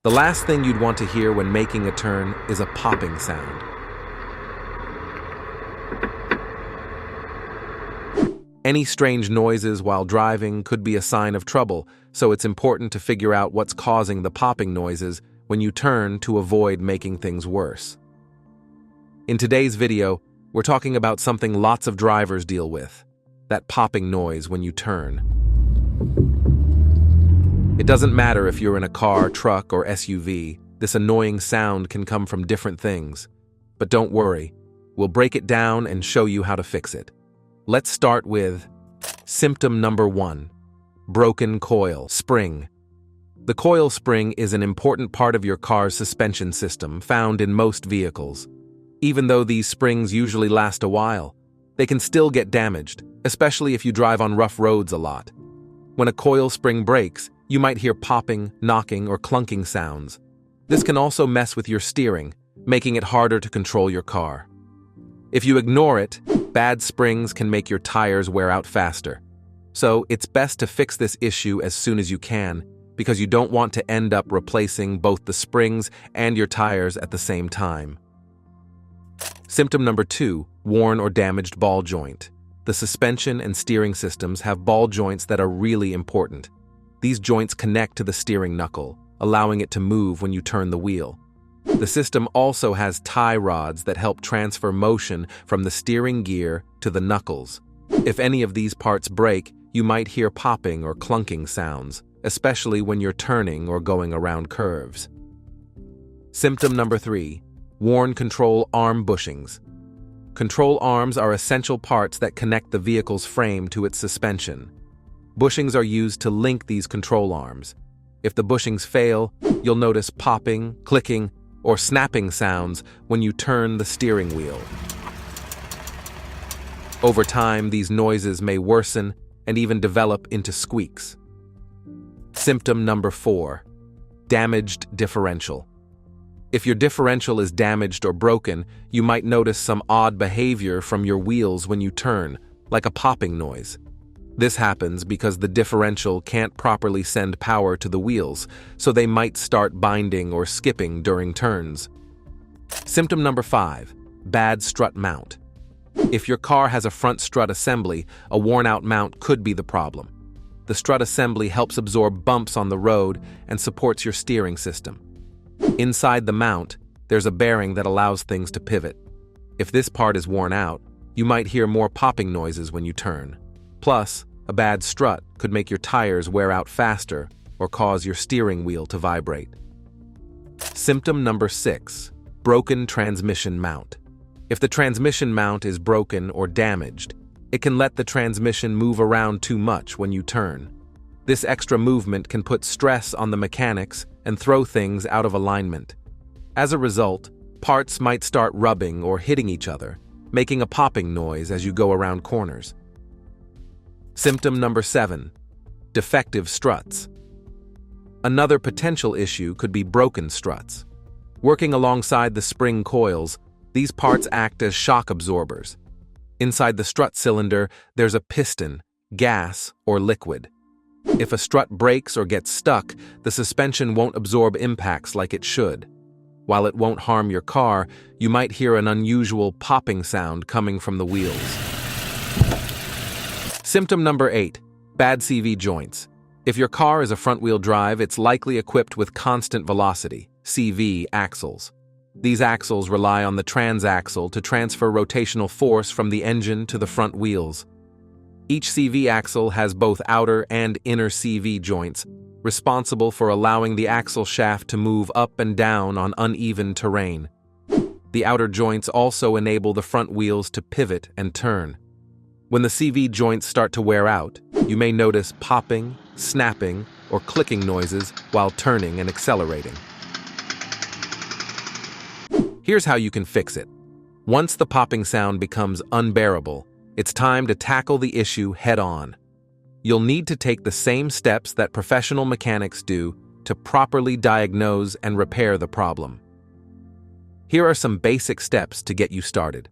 The last thing you'd want to hear when making a turn is a popping sound. Any strange noises while driving could be a sign of trouble, so it's important to figure out what's causing the popping noises when you turn to avoid making things worse. In today's video, we're talking about something lots of drivers deal with, that popping noise when you turn. It doesn't matter if you're in a car, truck, or SUV, this annoying sound can come from different things. But don't worry, we'll break it down and show you how to fix it. Let's start with symptom number 1, broken coil spring. The coil spring is an important part of your car's suspension system found in most vehicles. Even though these springs usually last a while, they can still get damaged, especially if you drive on rough roads a lot. When a coil spring breaks, you might hear popping, knocking, or clunking sounds. This can also mess with your steering, making it harder to control your car. If you ignore it, bad springs can make your tires wear out faster. So it's best to fix this issue as soon as you can, because you don't want to end up replacing both the springs and your tires at the same time. Symptom number 2, worn or damaged ball joint. The suspension and steering systems have ball joints that are really important. These joints connect to the steering knuckle, allowing it to move when you turn the wheel. The system also has tie rods that help transfer motion from the steering gear to the knuckles. If any of these parts break, you might hear popping or clunking sounds, especially when you're turning or going around curves. Symptom number 3, worn control arm bushings. Control arms are essential parts that connect the vehicle's frame to its suspension. Bushings are used to link these control arms. If the bushings fail, you'll notice popping, clicking, or snapping sounds when you turn the steering wheel. Over time, these noises may worsen and even develop into squeaks. Symptom number 4, damaged differential. If your differential is damaged or broken, you might notice some odd behavior from your wheels when you turn, like a popping noise. This happens because the differential can't properly send power to the wheels, so they might start binding or skipping during turns. Symptom number 5, bad strut mount. If your car has a front strut assembly, a worn-out mount could be the problem. The strut assembly helps absorb bumps on the road and supports your steering system. Inside the mount, there's a bearing that allows things to pivot. If this part is worn out, you might hear more popping noises when you turn. Plus, a bad strut could make your tires wear out faster or cause your steering wheel to vibrate. Symptom number 6, broken transmission mount. If the transmission mount is broken or damaged, it can let the transmission move around too much when you turn. This extra movement can put stress on the mechanics and throw things out of alignment. As a result, parts might start rubbing or hitting each other, making a popping noise as you go around corners. Symptom number 7, defective struts. Another potential issue could be broken struts. Working alongside the spring coils, these parts act as shock absorbers. Inside the strut cylinder, there's a piston, gas, or liquid. If a strut breaks or gets stuck, the suspension won't absorb impacts like it should. While it won't harm your car, you might hear an unusual popping sound coming from the wheels. Symptom number 8, bad CV joints. If your car is a front-wheel drive, it's likely equipped with constant velocity, CV, axles. These axles rely on the transaxle to transfer rotational force from the engine to the front wheels. Each CV axle has both outer and inner CV joints, responsible for allowing the axle shaft to move up and down on uneven terrain. The outer joints also enable the front wheels to pivot and turn. When the CV joints start to wear out, you may notice popping, snapping, or clicking noises while turning and accelerating. Here's how you can fix it. Once the popping sound becomes unbearable, it's time to tackle the issue head-on. You'll need to take the same steps that professional mechanics do to properly diagnose and repair the problem. Here are some basic steps to get you started.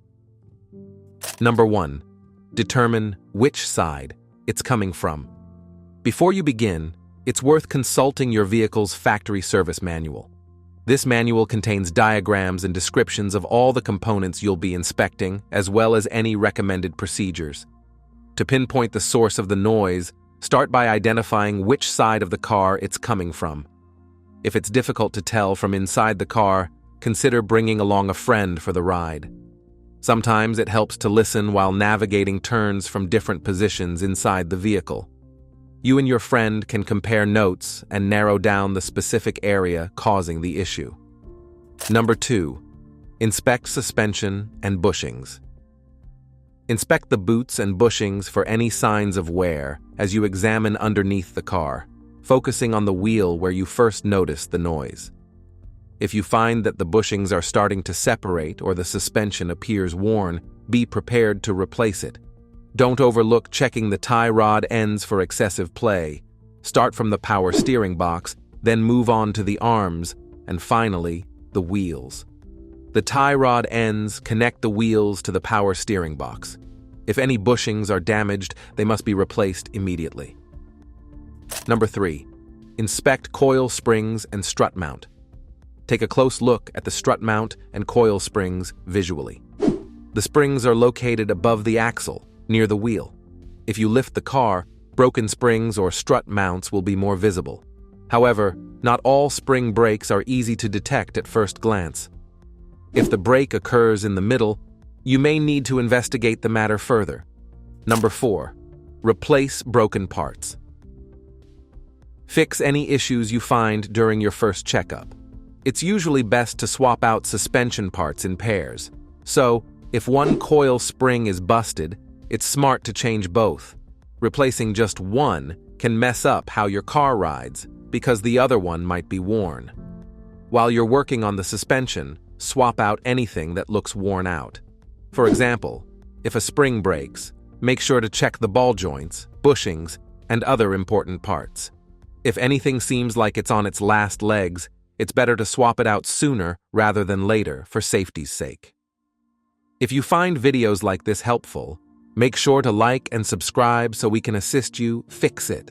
Number 1. Determine which side it's coming from. Before you begin, it's worth consulting your vehicle's factory service manual. This manual contains diagrams and descriptions of all the components you'll be inspecting, as well as any recommended procedures. To pinpoint the source of the noise, start by identifying which side of the car it's coming from. If it's difficult to tell from inside the car, consider bringing along a friend for the ride. Sometimes it helps to listen while navigating turns from different positions inside the vehicle. You and your friend can compare notes and narrow down the specific area causing the issue. Number 2. Inspect suspension and bushings. Inspect the boots and bushings for any signs of wear as you examine underneath the car, focusing on the wheel where you first notice the noise. If you find that the bushings are starting to separate or the suspension appears worn, be prepared to replace it. Don't overlook checking the tie rod ends for excessive play. Start from the power steering box, then move on to the arms, and finally, the wheels. The tie rod ends connect the wheels to the power steering box. If any bushings are damaged, they must be replaced immediately. Number 3. Inspect coil springs and strut mount. Take a close look at the strut mount and coil springs visually. The springs are located above the axle, near the wheel. If you lift the car, broken springs or strut mounts will be more visible. However, not all spring breaks are easy to detect at first glance. If the break occurs in the middle, you may need to investigate the matter further. Number 4. Replace broken parts. Fix any issues you find during your first checkup. It's usually best to swap out suspension parts in pairs. So, if one coil spring is busted, it's smart to change both. Replacing just one can mess up how your car rides because the other one might be worn. While you're working on the suspension, swap out anything that looks worn out. For example, if a spring breaks, make sure to check the ball joints, bushings, and other important parts. If anything seems like it's on its last legs, it's better to swap it out sooner rather than later for safety's sake. If you find videos like this helpful, make sure to like and subscribe so we can assist you fix it.